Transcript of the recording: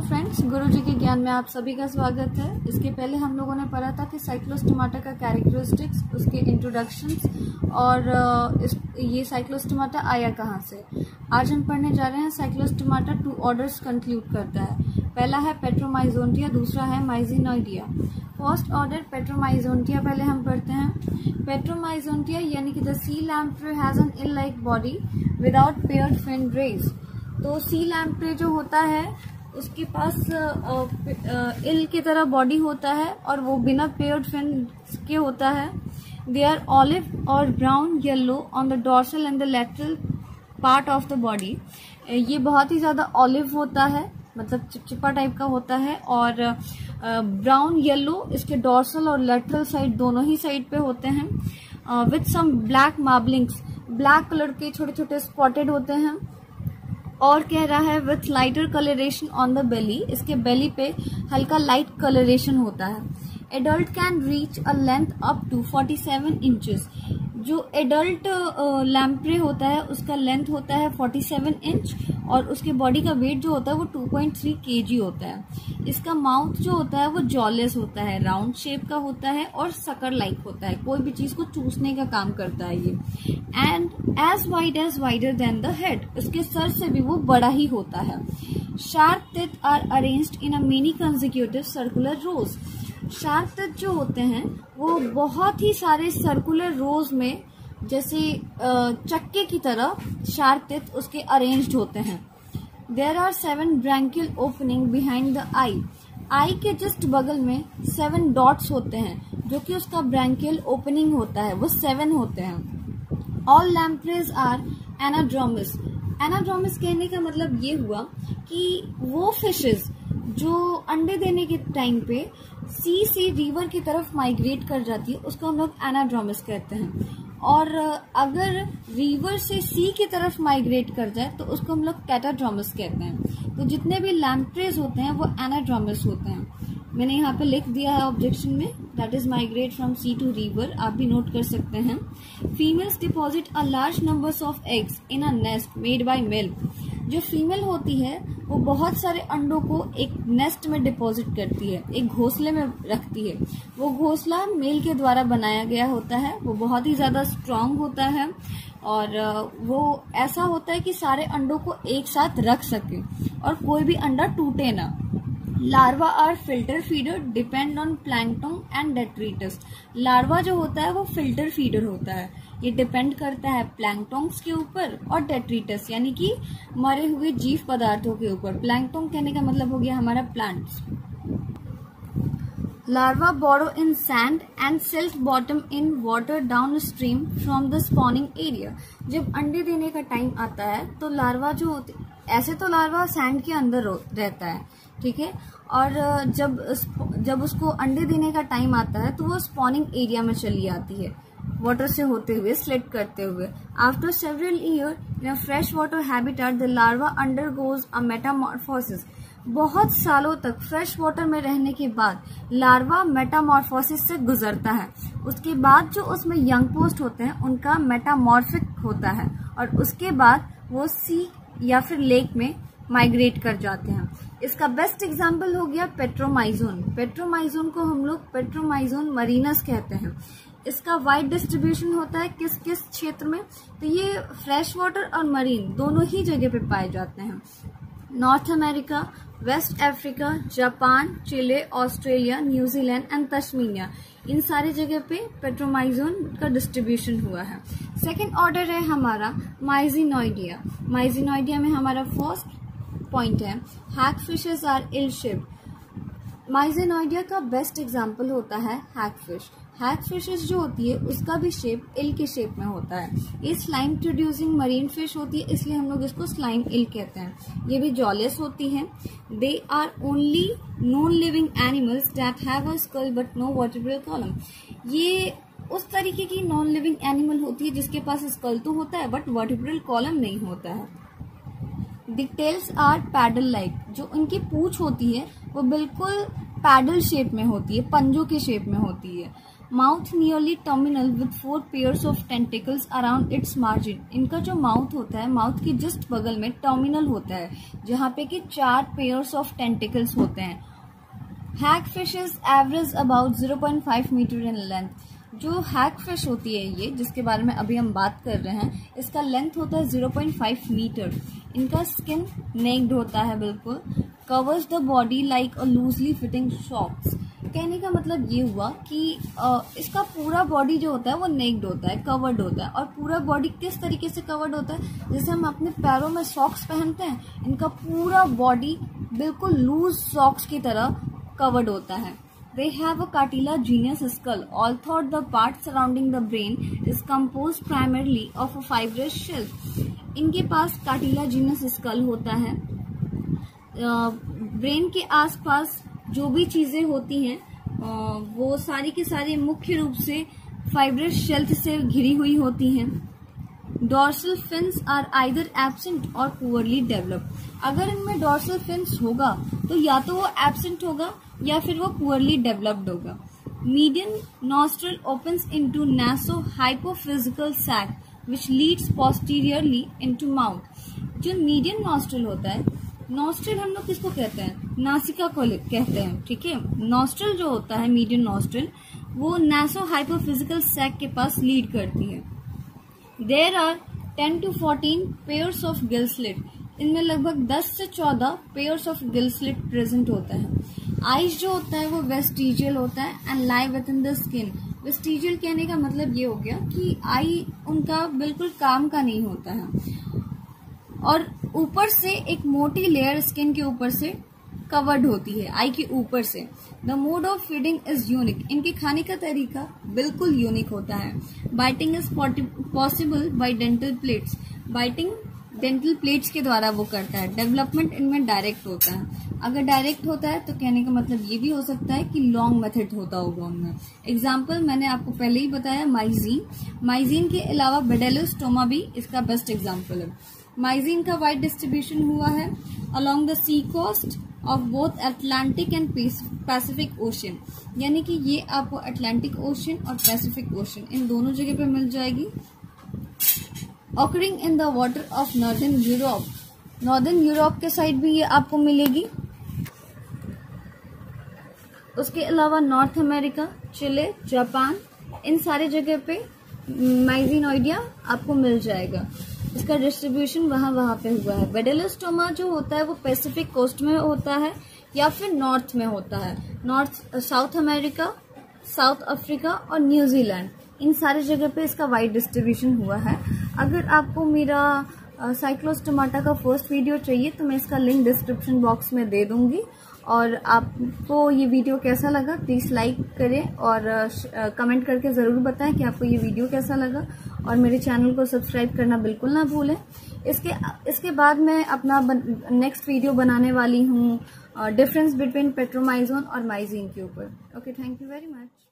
Friends, गुरु जी के ज्ञान में आप सभी का स्वागत है। इसके पहले हम लोगों ने पढ़ा था कि साइक्लोस्टोमाटा का कैरेक्टरिस्टिक्स, उसके इंट्रोडक्शंस और ये साइक्लोस्टोमाटा आया कहाँ से। आज हम पढ़ने जा रहे हैं साइक्लोस्टोमाटा 2 ऑर्डर्स कंक्लूड करता है। पहला है पेट्रोमाइजोन्टिया, दूसरा है माइजिनोइडिया। फर्स्ट ऑर्डर पेट्रोमाइजोन्टिया पहले हम पढ़ते हैं। पेट्रोमाइजोन्टिया यानी कि the sea lamprey has an eel like body without paired fin rays. तो सी लैम्प्रे जो होता है उसके पास इल की तरह बॉडी होता है और वो बिना पेयर्ड फिन के होता है। दे आर ऑलिव और brown yellow on the dorsal and the lateral part of the body. ये बहुत ही ज़्यादा ऑलिव होता है, मतलब चिपचिपा टाइप का होता है, और ब्राउन येलो इसके डोर्सल और लैटरल साइड दोनों ही साइड पे होते हैं। With some black marblings, black colour के छोटे छोटे स्पॉटेड होते हैं। और कह रहा है with lighter coloration on the belly, इसके बेली पे हल्का लाइट कलरेशन होता है। Adult can reach a length up to 47 inches. जो एडल्ट लैम्प्रे होता है उसका लेंथ होता है 47 इंच और उसके बॉडी का वेट जो होता है वो 2.3 kg होता है। इसका माउथ जो होता है वो जॉलेस होता है, राउंड शेप का होता है और सकर लाइक होता है, कोई भी चीज को चूसने का काम करता है ये। And is wider than the head, उसके सर से भी वो बड़ा ही होता है। Sharp teeth are arranged in a many consecutive circular rows. Sharp teeth जो होते हैं वो बहुत ही सारे सर्कुलर रोज में, जैसे चक्के की तरह शार्प टीथ उसके अरेंज्ड होते हैं। There are 7 branchial opening behind the eye. Eye के जस्ट बगल में 7 डॉट्स होते हैं जो कि उसका ब्रैंकियल ओपनिंग होता है, वो 7 होते हैं। All lampreys are anadromous. Anadromous कहने का मतलब ये हुआ कि वो फिशेस जो अंडे देने के टाइम पे सी से रिवर की तरफ माइग्रेट कर जाती है उसको हम लोग एनाड्रोमस कहते हैं, और अगर रिवर से सी की तरफ माइग्रेट कर जाए तो उसको हम लोग कैटाड्रोमस कहते हैं। तो जितने भी लैम्प्रेज होते हैं वो एनाड्रोमस होते हैं। मैंने यहाँ पे लिख दिया है ऑब्जेक्शन में, that is migrate from sea to river, आप भी नोट कर सकते हैं। Females deposit a large numbers of eggs in a nest made by male. जो फीमेल होती है वो बहुत सारे अंडों को एक नेस्ट में डिपॉजिट करती है, एक घोंसले में रखती है। वो घोंसला मेल के द्वारा बनाया गया होता है, वो बहुत ही ज्यादा स्ट्रांग होता है और वो ऐसा होता है कि सारे अंडों को एक साथ रख सके और कोई भी अंडा टूटे ना। Larvae are filter feeder, depend on plankton and detritus. Larvae जो होता है वो फिल्टर फीडर होता है, ये डिपेंड करता है प्लैंकटन्स के ऊपर और डेट्रिटस यानी कि मरे हुए जीव पदार्थों के ऊपर। प्लैंकटन कहने का मतलब हो गया हमारा plants. Larvae burrow in sand and silt bottom in water downstream from the spawning area. जब अंडे देने का टाइम आता है तो लार्वा जो होते, ऐसे तो लार्वा सैंड के अंदर रहता है, ठीक है, और जब उसको अंडे देने का टाइम आता है तो वो स्पॉनिंग एरिया में चली आती है, वाटर से होते हुए, स्लिट करते हुए। After several year in a fresh water habitat the larva undergoes a Metamorphosis. बहुत सालों तक फ्रेश वाटर में रहने के बाद लार्वा मेटामॉर्फोसिस से गुजरता है। उसके बाद जो उसमें यंग पोस्ट होते हैं उनका मेटामॉर्फिक होता है और उसके बाद वो सी या फिर लेक में माइग्रेट कर जाते हैं। इसका बेस्ट एग्जाम्पल हो गया पेट्रोमाइजोन। पेट्रोमाइजोन को हम लोग पेट्रोमाइजोन मरीनस कहते हैं। इसका वाइड डिस्ट्रीब्यूशन होता है किस किस क्षेत्र में, तो ये फ्रेश वाटर और मरीन दोनों ही जगह पे पाए जाते हैं। North America, West Africa, Japan, Chile, Australia, New Zealand and Tasmania, इन सारी जगह पे पेट्रोमाइजोन का डिस्ट्रीब्यूशन हुआ है। सेकेंड ऑर्डर है हमारा माइजिनोइडिया। माइजिनोइडिया में हमारा फर्स्ट पॉइंट है hag fishes are eel shaped. Myxinoidea का बेस्ट एग्जाम्पल होता है हैक फिश। हैक फिशेस जो होती है उसका भी शेप इल के शेप में होता है। ये स्लाइम प्रोड्यूसिंग मरीन फिश होती है, इसलिए हम लोग इसको स्लाइम इल कहते हैं। ये भी जॉलेस होती है। They are only non living animals that have a skull but no vertebral column. ये उस तरीके की नॉन लिविंग एनिमल होती है जिसके पास स्कल तो होता है बट वर्टिब्रल कॉलम नहीं होता है। The tails are paddle like. जो उनकी पूंछ होती है वो बिल्कुल पैडल शेप में होती है, पंजों के शेप में होती है। Mouth nearly terminal with 4 pairs of tentacles around its margin. इनका जो माउथ होता है, माउथ के जस्ट बगल में टर्मिनल होता है जहाँ पे कि 4 पेयर्स ऑफ टेंटिकल्स होते हैं। Hag fishes average about 0.5 metre in length. जो हैग फिश होती है ये, जिसके बारे में अभी हम बात कर रहे हैं, इसका लेंथ होता है 0.5 मीटर। इनका स्किन नेक्ड होता है बिल्कुल। Covers the body like a loosely fitting socks. कहने का मतलब ये हुआ कि इसका पूरा बॉडी जो होता है वो नेक्ड होता है, कवर्ड होता है। और पूरा बॉडी किस तरीके से कवर्ड होता है, जैसे हम अपने पैरों में सॉक्स पहनते हैं, इनका पूरा बॉडी बिल्कुल लूज सॉक्स की तरह कवर्ड होता है। They have a cartilaginous skull, although the part surrounding the brain is composed primarily of a fibrous shell. इनके पास cartilaginous skull होता है। ब्रेन के आसपास जो भी चीजें होती हैं वो सारी की सारी मुख्य रूप से फाइब्रस शेल से घिरी हुई होती हैं। Dorsal fins are either absent or poorly developed. अगर इनमें डॉर्सल फिन्स होगा तो या तो वो एब्सेंट होगा या फिर वो पुअरली डेवलप्ड होगा। Median nostril opens into naso hypophysial sac which leads posteriorly into mouth. जो मीडियन नॉस्ट्रल होता है, नॉस्ट्रल हम लोग किसको कहते हैं, नासिका को कहते हैं, ठीक है। नॉस्ट्रल जो होता है, मीडियन नॉस्ट्रल, वो नैसो हाइपोफिजिकल सैक के पास लीड करती है। There are 10 to 14 pairs of gill slit. इनमें लगभग 10 से 14 pairs of gill slit present होता है। Eyes जो होता है वो vestigial होता है and lie within the skin. Vestigial कहने का मतलब ये हो गया कि आई उनका बिल्कुल काम का नहीं होता है और ऊपर से एक मोटी लेयर स्किन के ऊपर से कवर्ड होती है, आई के ऊपर से। The mode of feeding is unique. इनके खाने का तरीका बिल्कुल यूनिक होता है। Biting is possible by dental plates. Biting dental plates के द्वारा वो करता है। डेवलपमेंट इनमें डायरेक्ट होता है। अगर डायरेक्ट होता है तो कहने का मतलब ये भी हो सकता है कि लॉन्ग मेथड होता होगा उनमें। एग्जाम्पल मैंने आपको पहले ही बताया, माइजीन। माइजीन के अलावा बेडेलोस्टोमा भी इसका बेस्ट एग्जाम्पल है। माइजीन का वाइड डिस्ट्रीब्यूशन हुआ है along the sea coast of both Atlantic and Pacific ocean. यानी कि ये आपको अटलांटिक ओशन और पैसिफिक ओशन इन दोनों जगह पे मिल जाएगी। Occurring in the water of northern Europe. Northern Europe के साइड भी ये आपको मिलेगी। उसके अलावा नॉर्थ अमेरिका, चिले, जापान, इन सारे जगह पे माइजीनोइडिया आपको मिल जाएगा। इसका डिस्ट्रीब्यूशन वहां पे हुआ है। बेडेलोस्टोमा जो होता है वो पैसिफिक कोस्ट में होता है या फिर नॉर्थ में होता है। North, south America, south Africa और न्यूजीलैंड, इन सारे जगह पे इसका वाइड डिस्ट्रीब्यूशन हुआ है। अगर आपको मेरा साइक्लोस्टोमाटा का फर्स्ट वीडियो चाहिए तो मैं इसका लिंक डिस्क्रिप्शन बॉक्स में दे दूंगी। और आपको ये वीडियो कैसा लगा प्लीज़ लाइक करें और कमेंट करके ज़रूर बताएं कि आपको ये वीडियो कैसा लगा। और मेरे चैनल को सब्सक्राइब करना बिल्कुल ना भूलें। इसके बाद मैं अपना नेक्स्ट वीडियो बनाने वाली हूँ डिफरेंस बिटवीन पेट्रोमाइजोन और माइजीन के ऊपर। Okay, thank you very much.